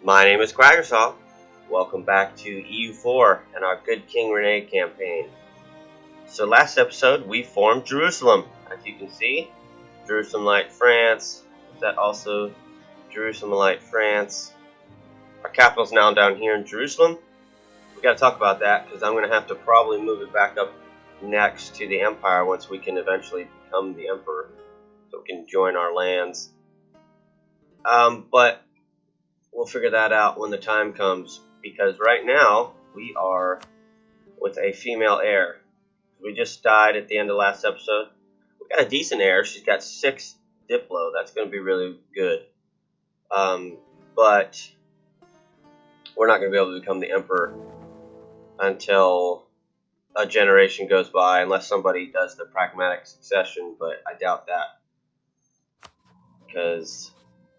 My name is Quaggersaw. Welcome back to EU4 and our Good King Rene campaign. So last episode we formed Jerusalem. As you can see, Jerusalem Light France. Is that also Jerusalem Light France? Our capital's now down here in Jerusalem. We got to talk about that because I'm going to have to probably move it back up next to the Empire once we can eventually become the Emperor, so we can join our lands. But we'll figure that out when the time comes, because right now we are with a female heir. We just died at the end of last episode. We got a decent heir. She's got 6 Diplo. That's going to be really good. But we're not going to be able to become the Emperor until a generation goes by, unless somebody does the pragmatic succession, but I doubt that. Because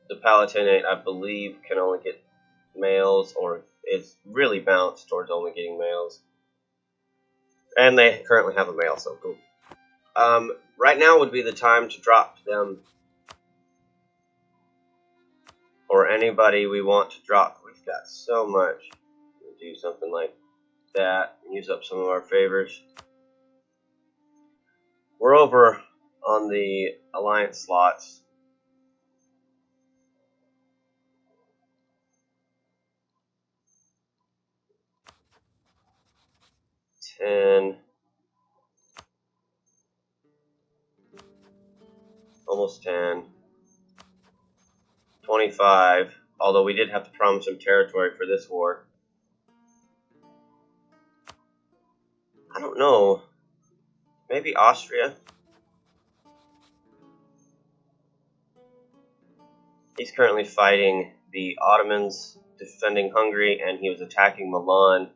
the Palatinate, I believe, can only get males, or it's really balanced towards only getting males. And they currently have a male, so cool. Right now would be the time to drop them, or anybody we want to drop. We've got so much. We'll do something like that, use up some of our favors. We're over on the alliance slots. Almost 10, 25, although we did have to promise some territory for this war. I don't know, maybe Austria? He's currently fighting the Ottomans, defending Hungary, and he was attacking Milan.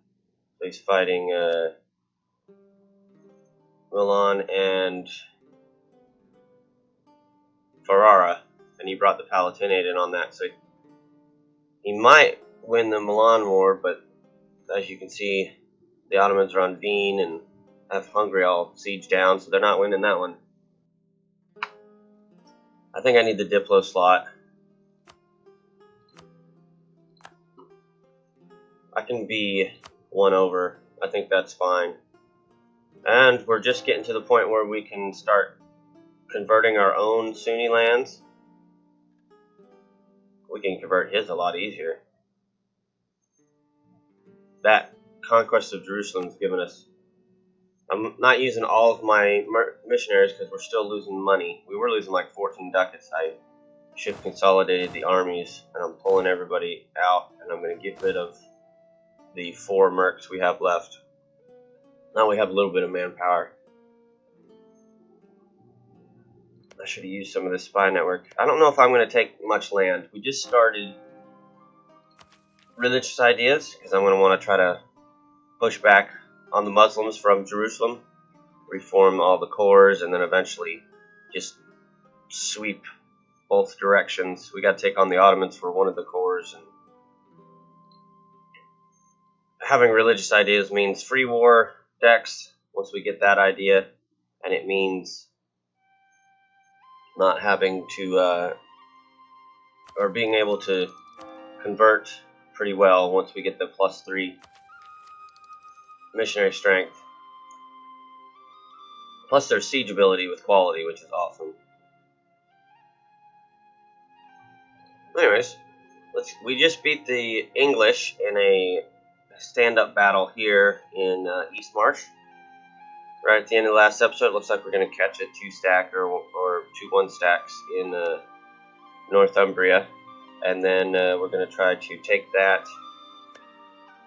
So he's fighting Milan and Ferrara, and he brought the Palatinate in on that. So he might win the Milan war, but as you can see, the Ottomans are on Wien and have Hungary all sieged down, so they're not winning that one. I think I need the Diplo slot. I can be 1 over. I think that's fine. And we're just getting to the point where we can start converting our own Sunni lands. We can convert his a lot easier. That conquest of Jerusalem's given us... I'm not using all of my missionaries because we're still losing money. We were losing like 14 ducats. I should have consolidated the armies, and I'm pulling everybody out, and I'm going to get rid of the 4 mercs we have left. Now we have a little bit of manpower. I should have used some of this spy network. I don't know if I'm going to take much land. We just started religious ideas, because I'm going to want to try to push back on the Muslims from Jerusalem, reform all the cores, and then eventually just sweep both directions. We got to take on the Ottomans for one of the cores, and having religious ideas means free war decks once we get that idea, and it means not having to or being able to convert pretty well once we get the +3 missionary strength. Plus there's siege ability with quality, which is awesome. Anyways, we just beat the English in a stand-up battle here in East March. Right at the end of the last episode, it looks like we're going to catch a 2-stack or 2 1-stacks in Northumbria. And then we're going to try to take that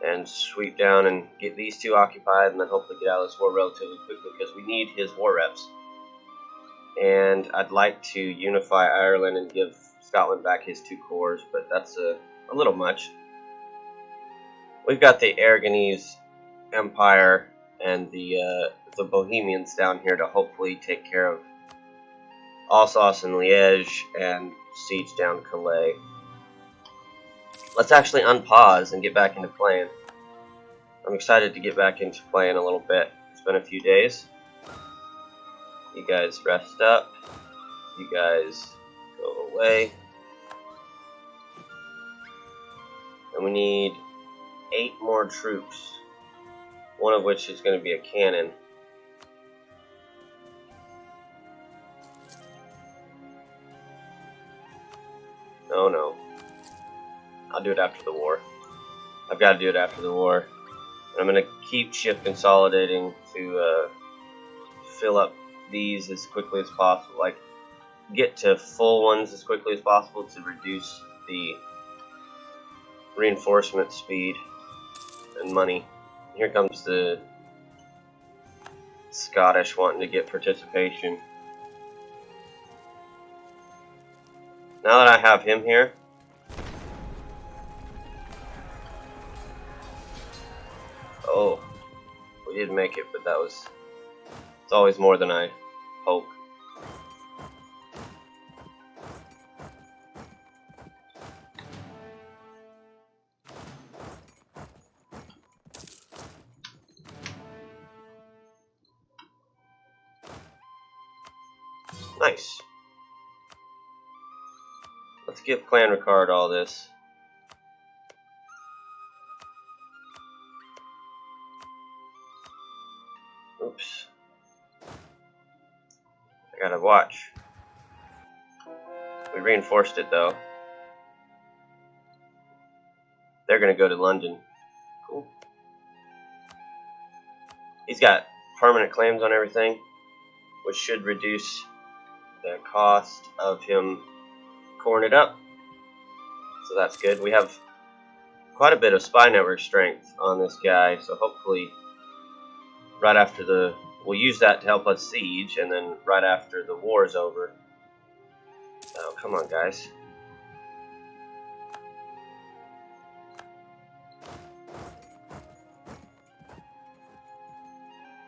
and sweep down and get these 2 occupied, and then hopefully get out of this war relatively quickly, because we need his war reps. And I'd like to unify Ireland and give Scotland back his 2 cores, but that's a little much. We've got the Aragonese Empire and the Bohemians down here to hopefully take care of Alsace and Liège and siege down Calais. Let's actually unpause and get back into playing. I'm excited to get back into playing a little bit. It's been a few days. You guys rest up. You guys go away. And we need 8 more troops. One of which is going to be a cannon. Oh no. I'll do it after the war. I've got to do it after the war. I'm going to keep ship consolidating to fill up these as quickly as possible. Like, get to full ones as quickly as possible to reduce the reinforcement speed and money. Here comes the Scottish wanting to get participation. Now that I have him here, oh, we did make it, but it's always more than I hope. Nice. Let's give Clan Ricard all this. Oops. I gotta watch. We reinforced it though. They're gonna go to London. Cool. He's got permanent claims on everything, which should reduce the cost of him coring it up. So that's good. We have quite a bit of spy network strength on this guy, so hopefully right after we'll use that to help us siege, and then right after the war is over. Oh, come on, guys.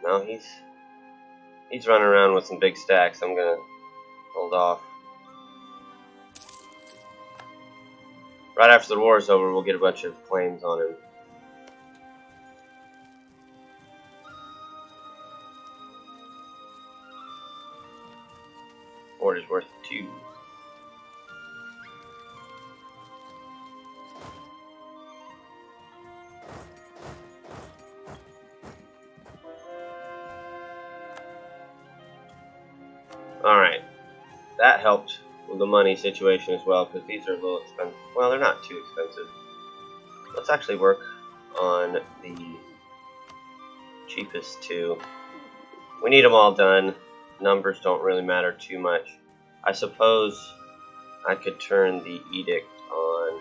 No, he's running around with some big stacks. I'm gonna hold off. Right after the war is over, we'll get a bunch of claims on him. Fort is worth 2. Alright, that helped with the money situation as well, because these are a little expensive. Well, they're not too expensive. Let's actually work on the cheapest 2. We need them all done. Numbers don't really matter too much. I suppose I could turn the edict on.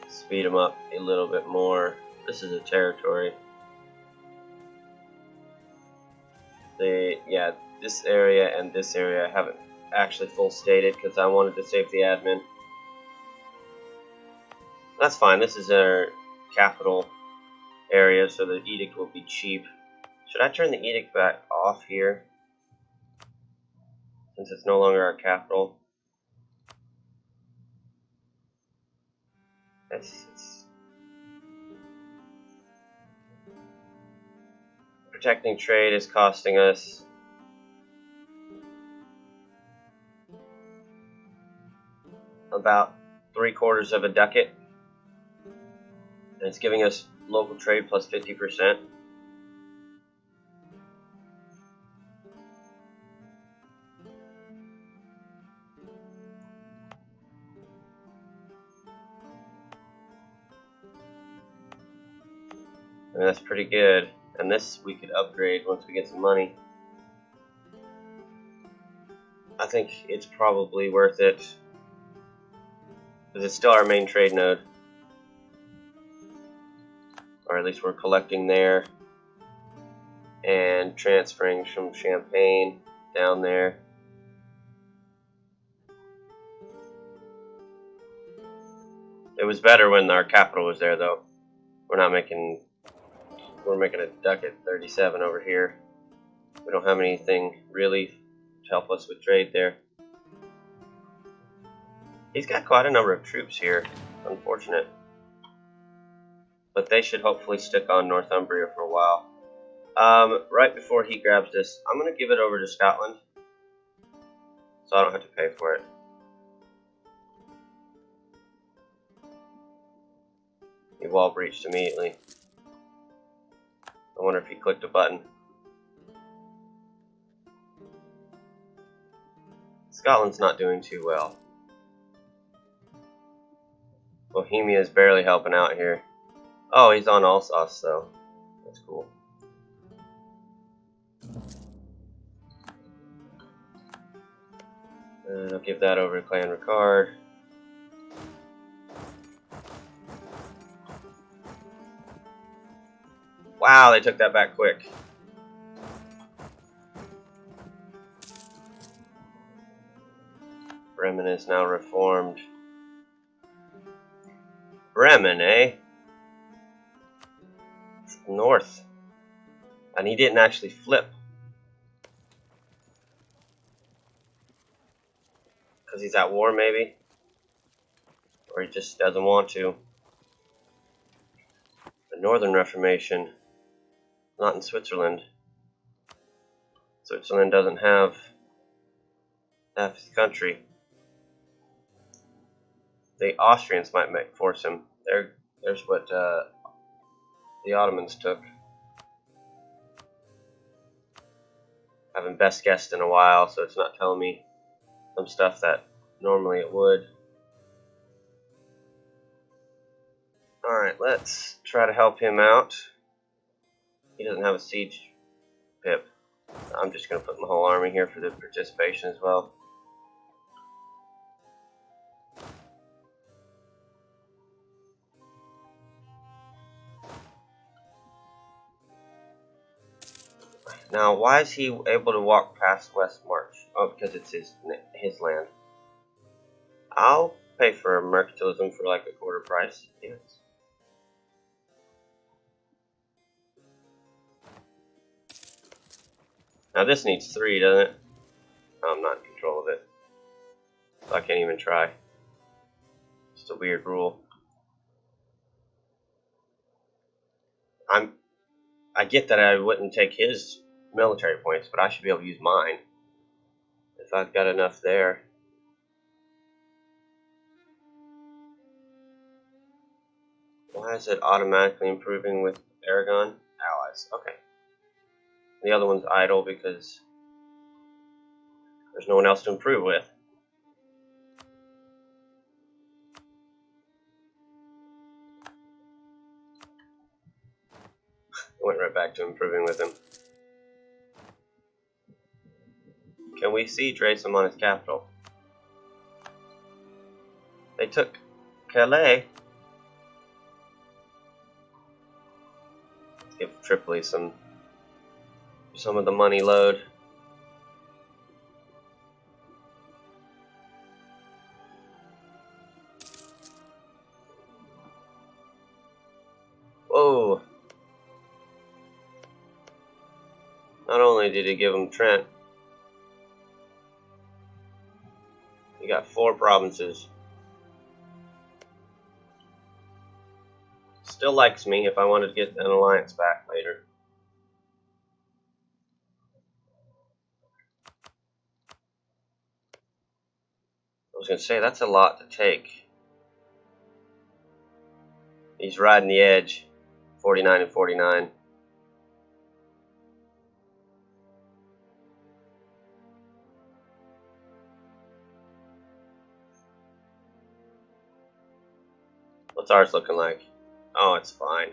Speed them up a little bit more. This is a territory. Yeah, this area and this area I haven't actually full stated because I wanted to save the admin. That's fine. This is our capital area, so the edict will be cheap. Should I turn the edict back off here since it's no longer our capital? Protecting trade is costing us about 3/4 of a ducat, and it's giving us local trade plus 50%. And that's pretty good. And this we could upgrade once we get some money. I think it's probably worth it, because it's still our main trade node. Or at least we're collecting there and transferring from Champagne down there. It was better when our capital was there though. We're making a ducat 37 over here. We don't have anything really to help us with trade there. He's got quite a number of troops here. Unfortunate. But they should hopefully stick on Northumbria for a while. Right before he grabs this, I'm going to give it over to Scotland. so I don't have to pay for it. He wall breached immediately. I wonder if he clicked a button. Scotland's not doing too well. Bohemia is barely helping out here. Oh, he's on Alsace though. That's cool. And I'll give that over to Clan Ricard. Wow, they took that back quick. Bremen is now reformed. Bremen, eh? North. And he didn't actually flip. Because he's at war, maybe? Or he just doesn't want to. The Northern Reformation. Not in Switzerland. Switzerland doesn't have half his country. The Austrians might force him. There's what the Ottomans took. I haven't best guessed in a while, so it's not telling me some stuff that normally it would. Alright, let's try to help him out. He doesn't have a siege pip. I'm just going to put my whole army here for the participation as well. Now, why is he able to walk past West March? Oh, because it's his land. I'll pay for mercantilism for like a quarter price. Yes. Now this needs 3, doesn't it? I'm not in control of it, so I can't even try. It's a weird rule. I get that I wouldn't take his military points, but I should be able to use mine if I've got enough there. Why is it automatically improving with Aragon allies? Okay. The other one's idle because there's no one else to improve with. Went right back to improving with him. Can we siege race him on his capital? They took Calais. Let's give Tripoli some of the money load. Whoa. Not only did he give him Trent, he got 4 provinces. Still likes me if I wanted to get an alliance back later. I was going to say, that's a lot to take. He's riding the edge, 49 and 49. What's ours looking like? Oh, it's fine.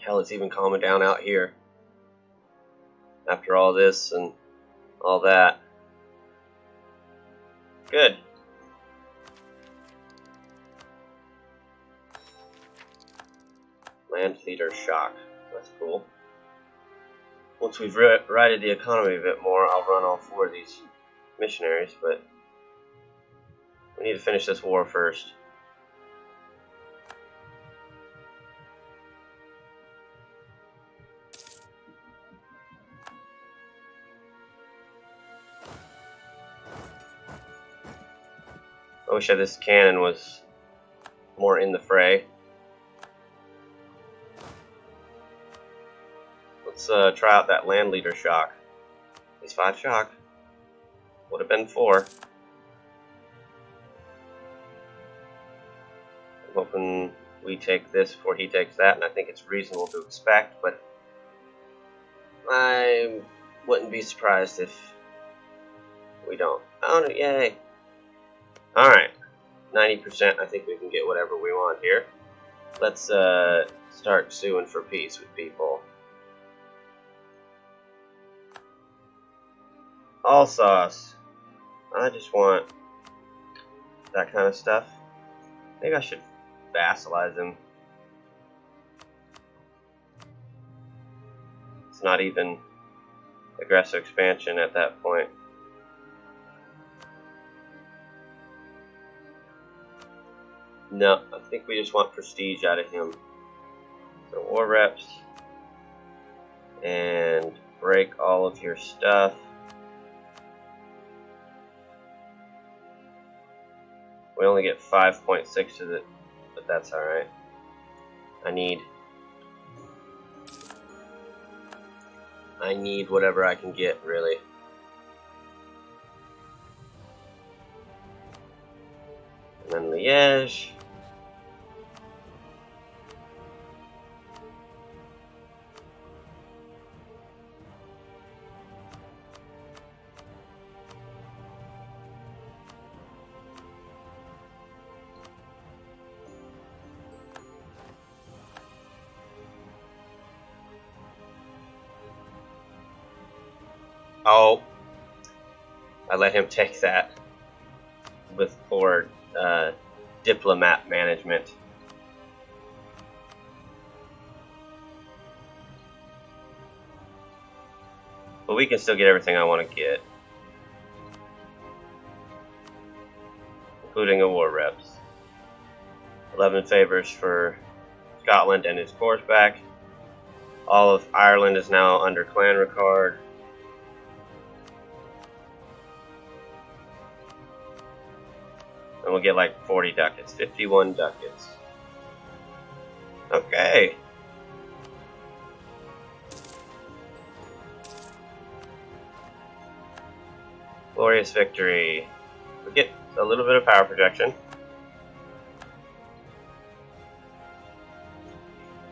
Hell, it's even calming down out here. After all this and all that. Good. Land leader shock. That's cool. Once we've righted the economy a bit more, I'll run all 4 of these missionaries, but we need to finish this war first. I wish this cannon was more in the fray. Let's try out that land leader shock. He's 5 shock. Would have been 4. I'm hoping we take this before he takes that, and I think it's reasonable to expect, but I wouldn't be surprised if we don't. Oh, yay! Alright, 90%. I think we can get whatever we want here. Let's start suing for peace with people. All sauce. I just want that kind of stuff. Maybe I should vassalize him. It's not even aggressive expansion at that point. No, I think we just want prestige out of him. So war reps and break all of your stuff. We only get 5.6 to it, but that's alright. I need whatever I can get, really. And then Liège. Oh, I let him take that with poor diplomat management. But we can still get everything I want to get, including a war reps. 11 favors for Scotland and his corps back. All of Ireland is now under clan Ricard. And we'll get like 40 ducats, 51 ducats. Okay. Glorious victory. We get a little bit of power projection.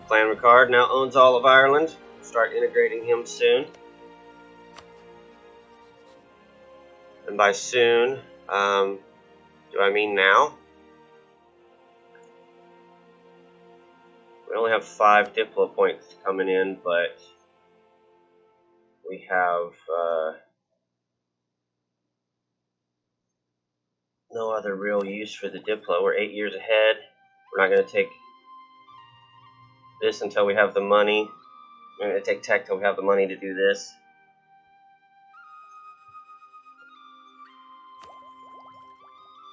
Clan Ricard now owns all of Ireland. Start integrating him soon. And by soon, do I mean now? We only have 5 Diplo points coming in, but we have no other real use for the Diplo. We're 8 years ahead. We're not going to take this until we have the money. We're going to take tech until we have the money to do this.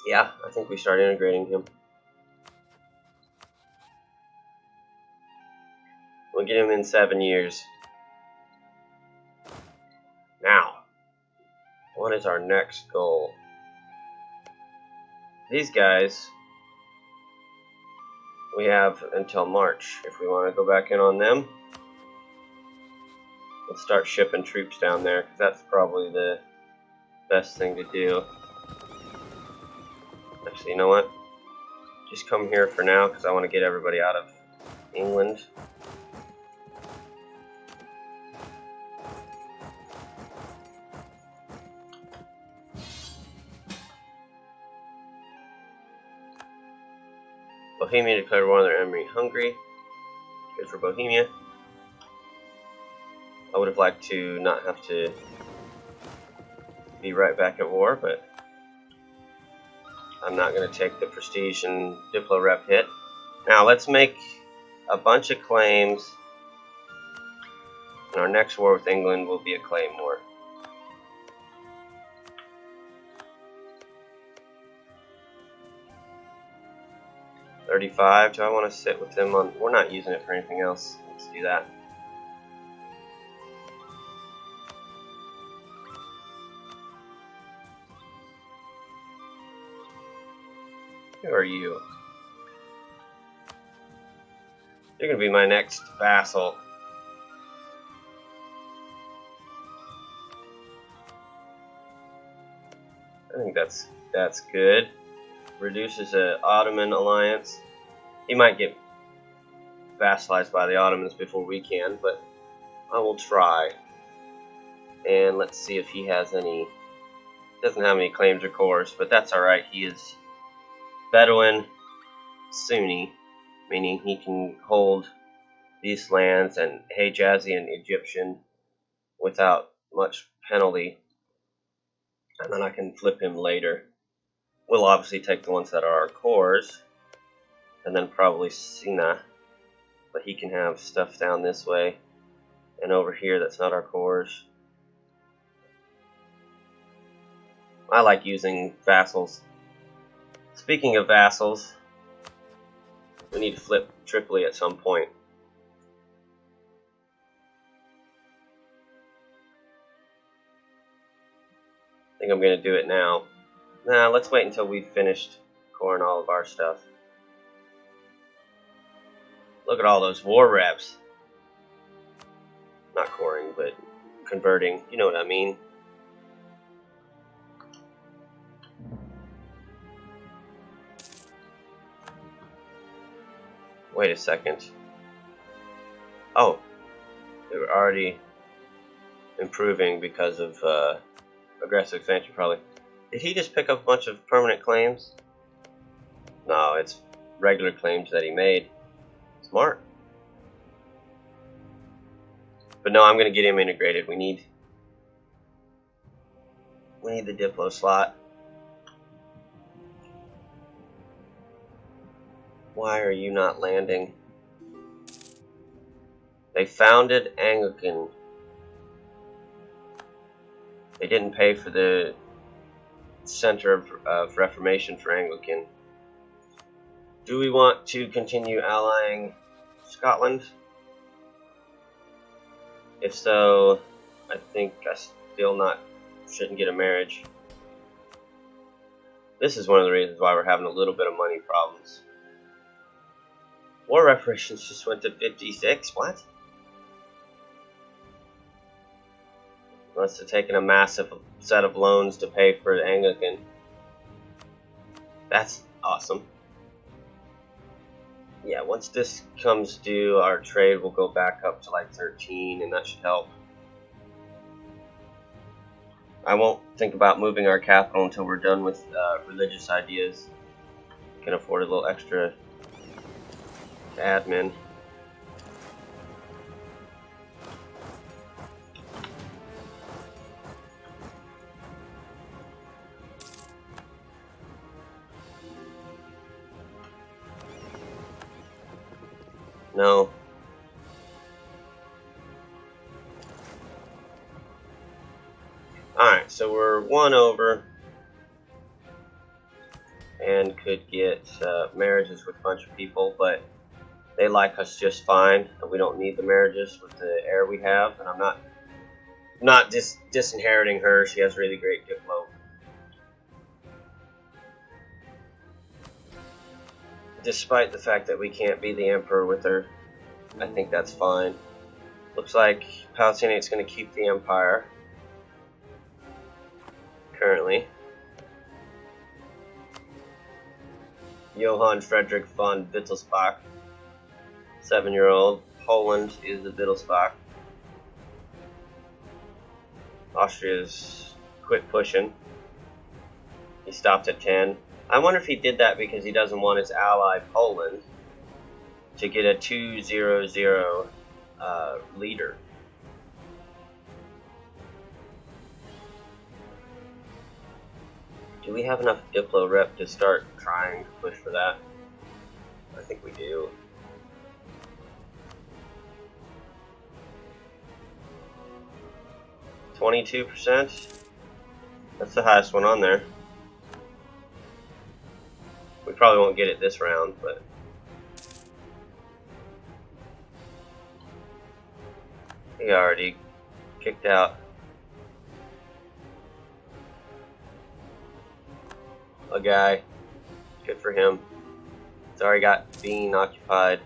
Yeah, I think we start integrating him. We'll get him in 7 years. Now, what is our next goal? These guys, we have until March if we want to go back in on them. Let's start shipping troops down there, because that's probably the best thing to do. Actually, you know what? Just come here for now, because I want to get everybody out of England. Bohemia declared war on their enemy, Hungary. Good for Bohemia. I would have liked to not have to be right back at war, but I'm not going to take the prestige and Diplo rep hit. Now let's make a bunch of claims, and our next war with England will be a claim war. $35. Do I want to sit with them on? We're not using it for anything else. Let's do that. Who are you? You're going to be my next vassal. I think that's good. Reduces the Ottoman alliance. He might get vassalized by the Ottomans before we can, but I will try. And let's see if he has any. Doesn't have any claims or cores, but that's alright. He is Bedouin Sunni, meaning he can hold these lands and Hijazi and Egyptian without much penalty. And then I can flip him later. We'll obviously take the ones that are our cores, and then probably Sina, but he can have stuff down this way and over here that's not our cores. I like using vassals. Speaking of vassals, we need to flip Tripoli at some point. I think I'm going to do it now. Nah, let's wait until we've finished coring all of our stuff. Look at all those war reps. Not coring, but converting. You know what I mean. Wait a second. Oh, they were already improving because of aggressive expansion, probably. Did he just pick up a bunch of permanent claims? No, it's regular claims that he made. Smart. But no, I'm going to get him integrated. We need the Diplo slot. Why are you not landing? They founded Anglican. They didn't pay for the Center of Reformation for Anglican. Do we want to continue allying Scotland? If so, I think I still shouldn't get a marriage. This is one of the reasons why we're having a little bit of money problems. War reparations just went to 56. What? Must have taken a massive set of loans to pay for the Anglican. That's awesome. Yeah, once this comes due, our trade will go back up to like 13, and that should help. I won't think about moving our capital until we're done with religious ideas. Can afford a little extra admin. No. Alright, so we're one over and could get marriages with a bunch of people, but they like us just fine, and we don't need the marriages with the heir we have, and I'm not disinheriting her. She has really great diplo. Despite the fact that we can't be the emperor with her, I think that's fine. Looks like Palatinate is going to keep the empire. Currently. Johann Friedrich von Wittelsbach, 7-year-old. Poland is the Wittelsbach. Austria's quit pushing. He stopped at 10. I wonder if he did that because he doesn't want his ally Poland to get a 2-0-0 leader. Do we have enough Diplo rep to start trying to push for that? I think we do. %. That's the highest one on there. We probably won't get it this round, but he already kicked out a guy. Good for him. He's already got Bean occupied.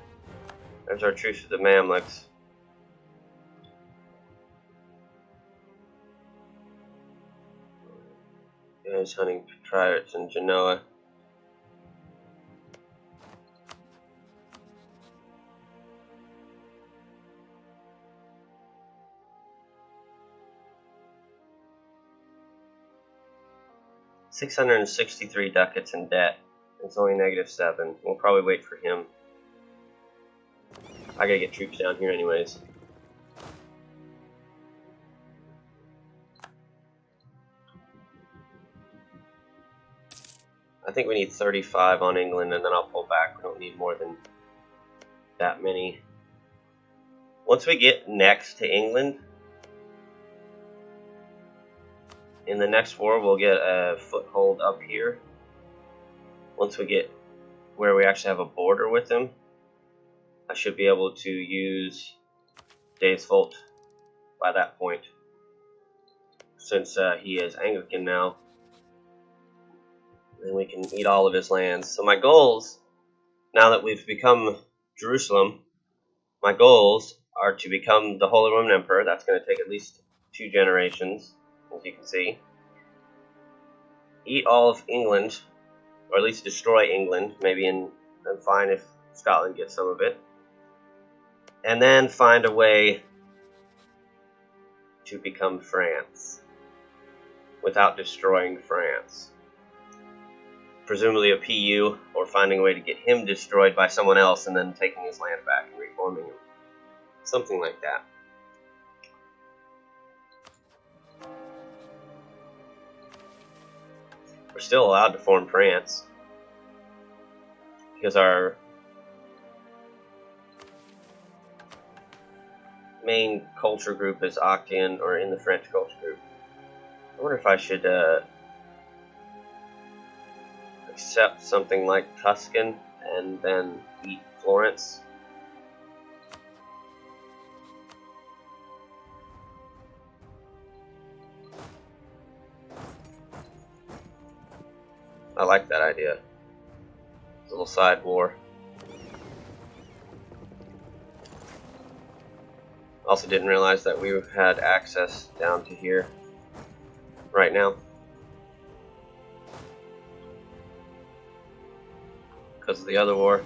There's our truce with the Mamluks. Guys hunting pirates in Genoa. $663 ducats in debt. It's only -7. We'll probably wait for him. I gotta get troops down here anyways. I think we need 35 on England, and then I'll pull back. We don't need more than that many. Once we get next to England, in the next war, we'll get a foothold up here. Once we get where we actually have a border with them, I should be able to use Dave's Volt by that point. Since he is Anglican now, then we can eat all of his lands. So my goals, now that we've become Jerusalem, my goals are to become the Holy Roman Emperor. That's going to take at least 2 generations, as you can see. Eat all of England, or at least destroy England, maybe, and I'm fine if Scotland gets some of it. And then find a way to become France without destroying France. Presumably a PU, or finding a way to get him destroyed by someone else and then taking his land back and reforming him. Something like that. We're still allowed to form France because our main culture group is Octan, or in the French culture group. I wonder if I should accept something like Tuscan and then eat Florence. I like that idea. It's a little side war. Also didn't realize that we had access down to here right now because of the other war.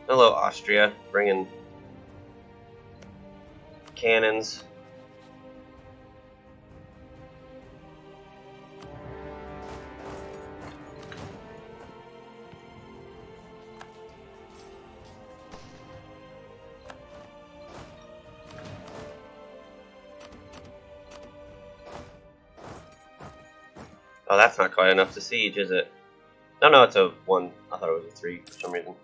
Hello, Austria, bringing cannons. Oh, that's not quite enough to siege, is it? No, it's a 1. I thought it was a 3 for some reason.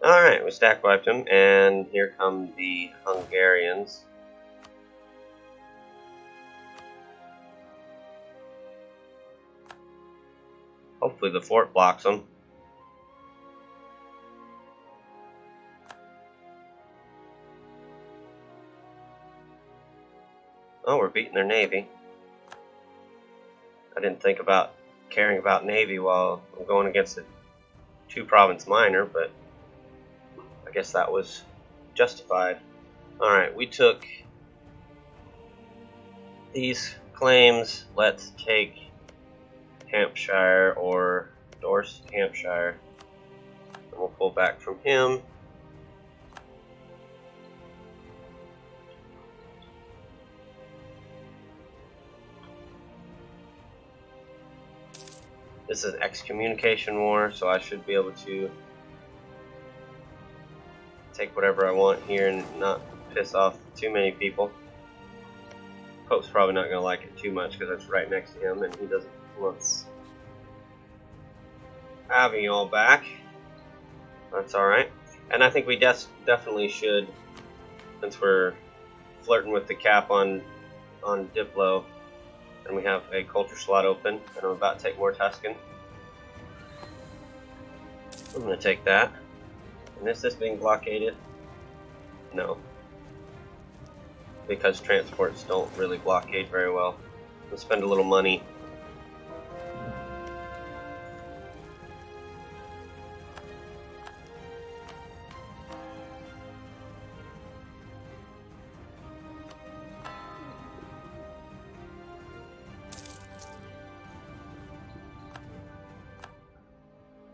Alright, we stack wiped them, and here come the Hungarians. Hopefully the fort blocks them. Oh, we're beating their navy. I didn't think about caring about navy while I'm going against a 2-province minor, but I guess that was justified. Alright, we took these claims. Let's take Hampshire, or Dorset, Hampshire. And we'll pull back from him. This is excommunication war, so I should be able to take whatever I want here and not piss off too many people. Pope's probably not going to like it too much because it's right next to him and he doesn't want having you all back. That's alright. And I think we definitely should, since we're flirting with the cap on Diplo, and we have a culture slot open, and I'm about to take more Tuscan. I'm going to take that. And is this being blockaded? No. because transports don't really blockade very well. We'll spend a little money.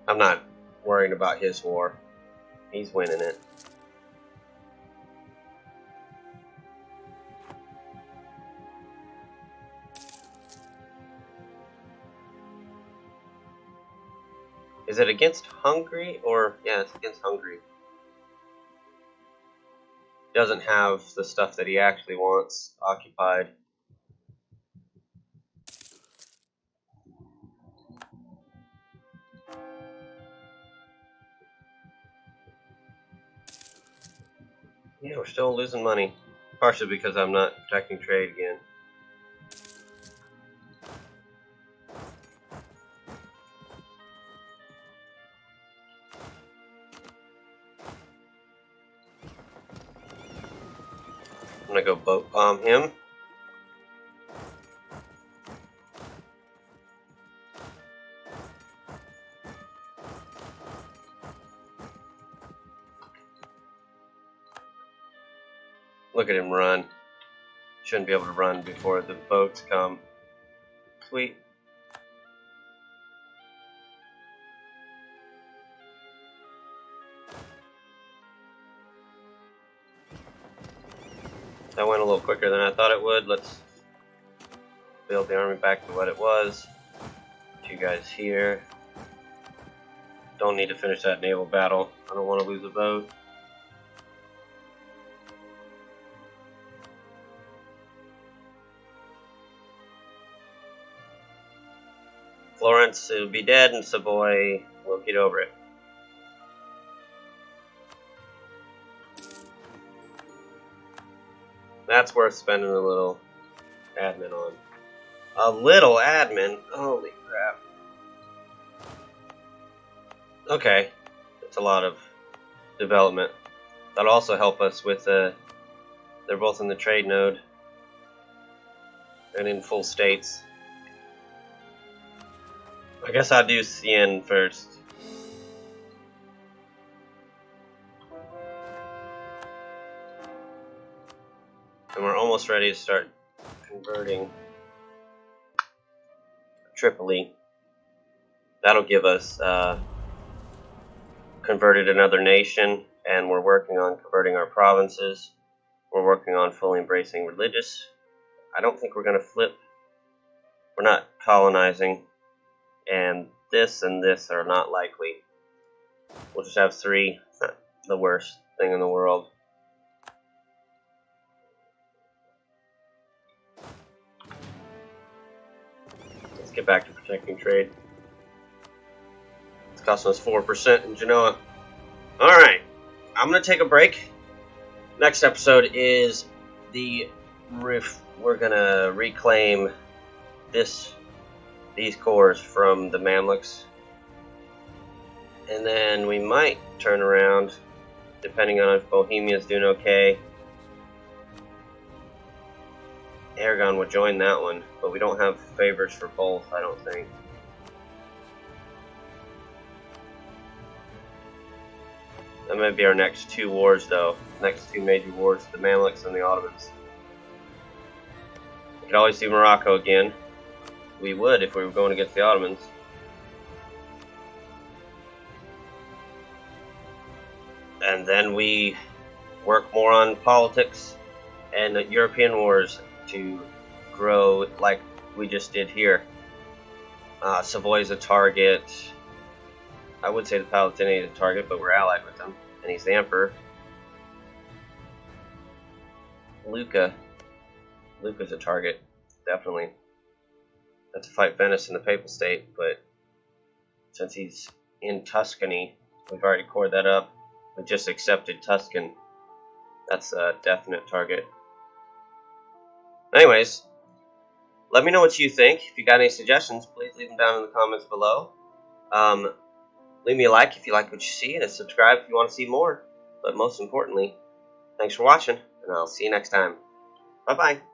I'm not worrying about his war. He's winning it. Is it against Hungary or... yeah, it's against Hungary. He doesn't have the stuff that he actually wants occupied. Yeah, we're still losing money. Partially because I'm not protecting trade again. I'm gonna go boat bomb him. Look at him run. Shouldn't be able to run before the boats come. Sweet. That went a little quicker than I thought it would. Let's build the army back to what it was. Put you guys here. Don't need to finish that naval battle. I don't want to lose a boat. Florence will be dead, and Savoy will get over it. That's worth spending a little admin on. A little admin? Holy crap. Okay, that's a lot of development. That'll also help us with they're both in the trade node and in full states. I guess I'll do CN first. And we're almost ready to start converting Tripoli. That'll give us converted another nation, and we're working on converting our provinces. We're working on fully embracing religious. I don't think we're going to flip. We're not colonizing, and this are not likely. We'll just have 3. Not the worst thing in the world. Let's get back to protecting trade. It's costing us 4% in Genoa. Alright, I'm going to take a break. Next episode is we're going to reclaim these cores from the Mamluks. And then we might turn around, depending on if Bohemia's doing okay. Aragon would join that one, but we don't have favors for both, I don't think. That might be our next 2 wars, though. Next 2 major wars, the Mamluks and the Ottomans. We could always do Morocco again. We would if we were going against the Ottomans. And then we work more on politics and European wars to grow like we just did here. Savoy's a target. I would say the Palatinate is a target, but we're allied with him, and he's the Emperor. Luca's a target, definitely. Have to fight Venice in the Papal State, but since he's in Tuscany, we've already cored that up. We just accepted Tuscan. That's a definite target. Anyways, let me know what you think. If you got any suggestions, please leave them down in the comments below. Leave me a like if you like what you see, and subscribe if you want to see more. But most importantly, thanks for watching, and I'll see you next time. Bye-bye.